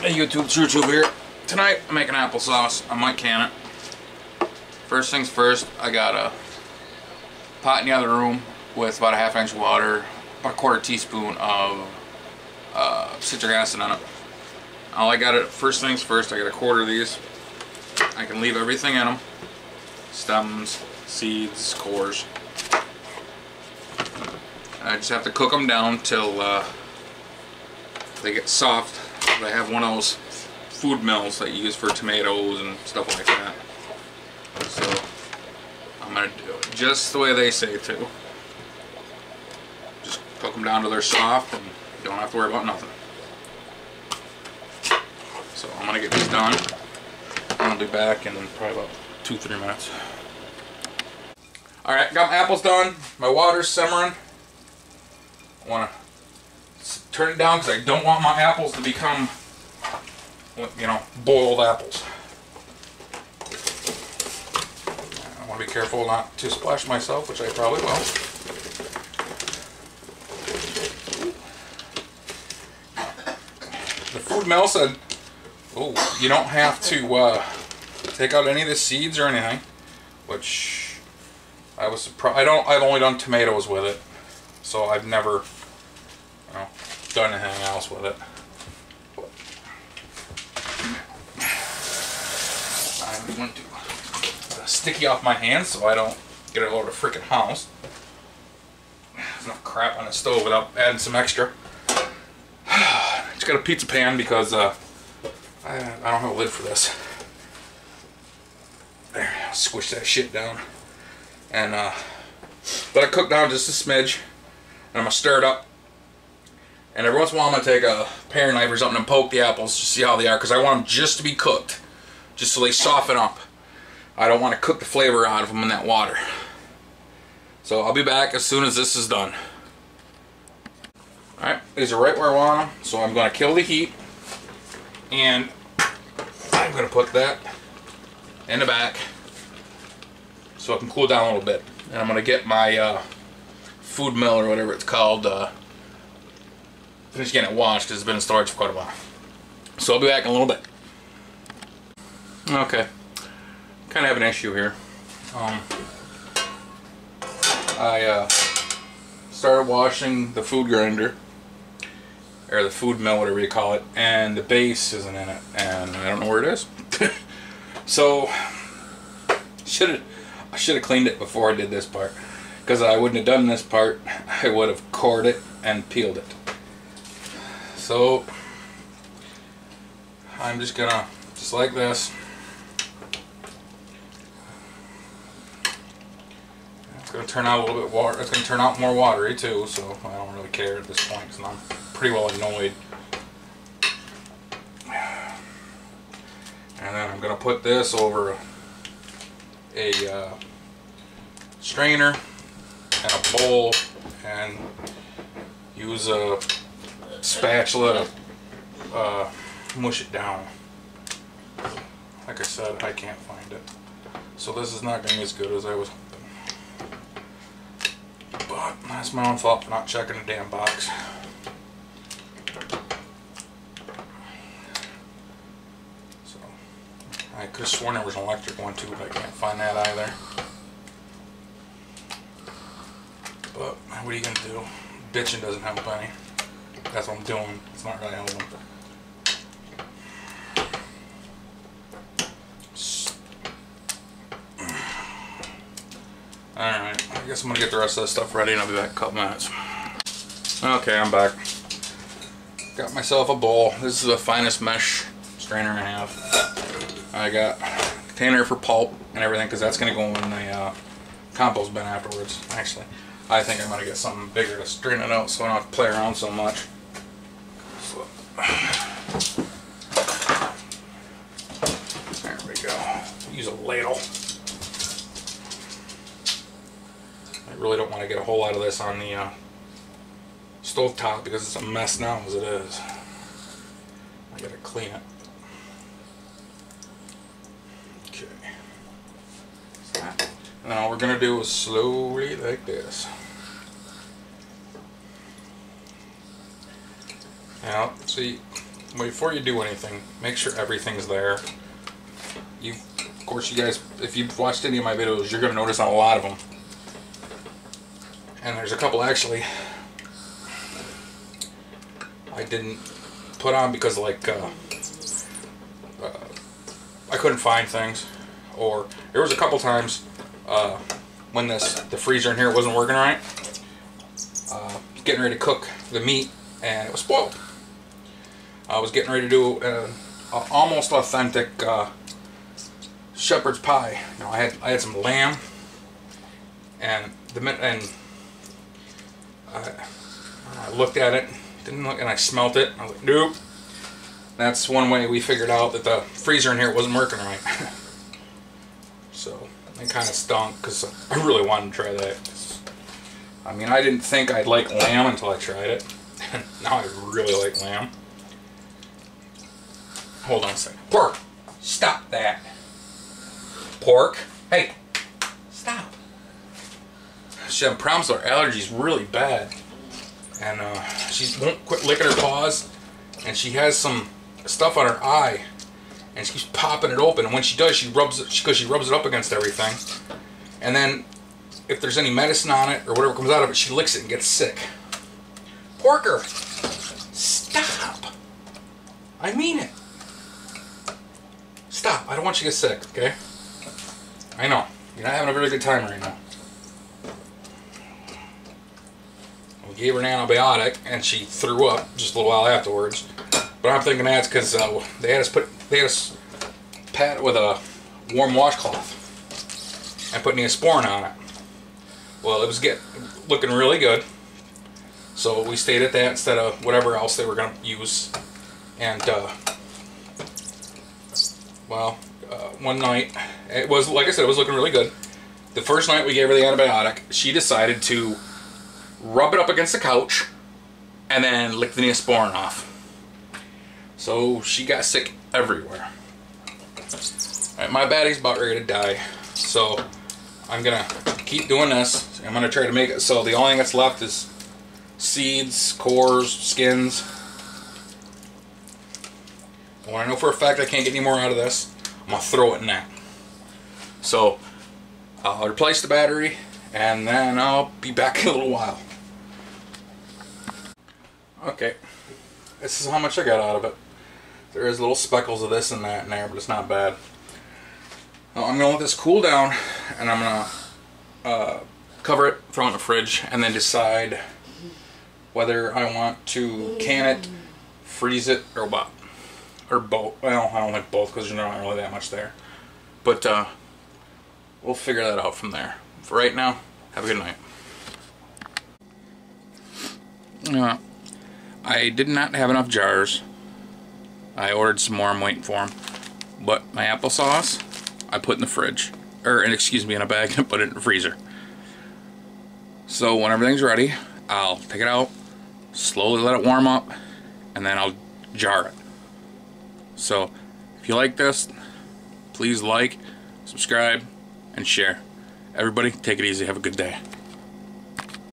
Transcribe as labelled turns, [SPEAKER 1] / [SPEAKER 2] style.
[SPEAKER 1] Hey YouTube, YouTube here. Tonight I'm making applesauce. I might can it. First things first, I got a pot in the other room with about a ½ inch of water, about a quarter teaspoon of citric acid in it. All I got it. First things first, I got a quarter of these. I can leave everything in them: stems, seeds, cores. I just have to cook them down till they get soft. I have one of those food mills that you use for tomatoes and stuff like that. So I'm going to do it just the way they say to. Just cook them down till they're soft and you don't have to worry about nothing. So I'm going to get these done. I'll be back in probably about 2-3 minutes. Alright, got my apples done. My water's simmering. I want to turn it down because I don't want my apples to become, you know, boiled apples. I want to be careful not to splash myself, which I probably will. The food mill said, oh, you don't have to take out any of the seeds or anything, which I was surprised. I've only done tomatoes with it, so I've never, you know, done anything else with it. I want to sticky off my hands so I don't get it all over the freaking house. There's enough crap on the stove without adding some extra. Just got a pizza pan because I don't have a lid for this. There, squish that shit down. And let it cook down just a smidge. And I'm going to stir it up. And every once in a while I'm going to take a paring knife or something and poke the apples to see how they are, because I want them just to be cooked, just so they soften up. I don't want to cook the flavor out of them in that water. So I'll be back as soon as this is done. Alright, these are right where I want them, so I'm going to kill the heat. And I'm going to put that in the back so it can cool down a little bit. And I'm going to get my food mill or whatever it's called, finish getting it washed because it's been in storage for quite a while. So I'll be back in a little bit. Okay, kind of have an issue here. I started washing the food grinder, or the food mill, whatever you call it, and the base isn't in it, and I don't know where it is. So I should have cleaned it before I did this part, because I wouldn't have done this part. I would have cored it and peeled it. So I'm just gonna, just like this. It's gonna turn out a little bit water. It's gonna turn out more watery too, so I don't really care at this point because I'm pretty well annoyed. And then I'm gonna put this over a strainer and a bowl and use a spatula to mush it down. Like I said, I can't find it, so this is not going to be as good as I was hoping. But that's my own fault for not checking the damn box. So I could have sworn there was an electric one too, but I can't find that either. But what are you gonna do? Bitching doesn't help any. That's what I'm doing. It's not really helping. Alright, I guess I'm gonna get the rest of this stuff ready and I'll be back in a couple minutes. Okay, I'm back. Got myself a bowl. This is the finest mesh strainer I have. I got a container for pulp and everything because that's gonna go in the compost bin afterwards. Actually, I think I'm gonna get something bigger to strain it out so I don't have to play around so much. There we go. Use a ladle. I really don't want to get a whole lot of this on the stove top because it's a mess now as it is. I gotta clean it. Okay. And then all we're gonna do is slowly like this. Now, see, before you do anything, make sure everything's there. Of course, you guys, if you've watched any of my videos, you're going to notice on a lot of them. And there's a couple actually I didn't put on because like I couldn't find things, or there was a couple times when the freezer in here wasn't working right. Getting ready to cook the meat and it was spoiled. I was getting ready to do an almost authentic shepherd's pie. You know, I had some lamb, and I looked at it, didn't look, and I smelt it. I was like, nope. That's one way we figured out that the freezer in here wasn't working right. So it kind of stunk because I really wanted to try that. I mean, I didn't think I'd like lamb until I tried it. Now I really like lamb. Hold on a second. Pork! Stop that! Pork! Hey! Stop! She had problems with her allergies really bad. And she won't quit licking her paws. And she has some stuff on her eye. And she keeps popping it open. And when she does, she rubs it up against everything. And then, if there's any medicine on it, or whatever comes out of it, she licks it and gets sick. Porker! Stop! I mean it. Stop. I don't want you to get sick, okay? I know. You're not having a very good time right now. We gave her an antibiotic, and she threw up just a little while afterwards. But I'm thinking that's because they had us pat it with a warm washcloth and put Neosporin on it. Well, it was looking really good, so we stayed at that instead of whatever else they were going to use. And one night, it was, like I said, it was looking really good. The first night we gave her the antibiotic, she decided to rub it up against the couch and then lick the Neosporin off. So she got sick everywhere. Alright, my baddie's about ready to die, so I'm gonna keep doing this. I'm gonna try to make it so the only thing that's left is seeds, cores, skins. And when I know for a fact I can't get any more out of this, I'm gonna throw it in that. So I'll replace the battery and then I'll be back in a little while. Okay, this is how much I got out of it. There is little speckles of this and that in there, but it's not bad. Now, I'm gonna let this cool down, and I'm gonna cover it, throw it in the fridge, and then decide whether I want to can it, freeze it, or what, or both. Well, I don't like both because there's not really that much there. But we'll figure that out from there. For right now, have a good night. I did not have enough jars. I ordered some more. I'm waiting for them. But my applesauce, I put in the fridge, or excuse me, in a bag and put it in the freezer. So when everything's ready, I'll take it out, slowly let it warm up, and then I'll jar it. So if you like this, please like, subscribe, and share. Everybody, take it easy. Have a good day.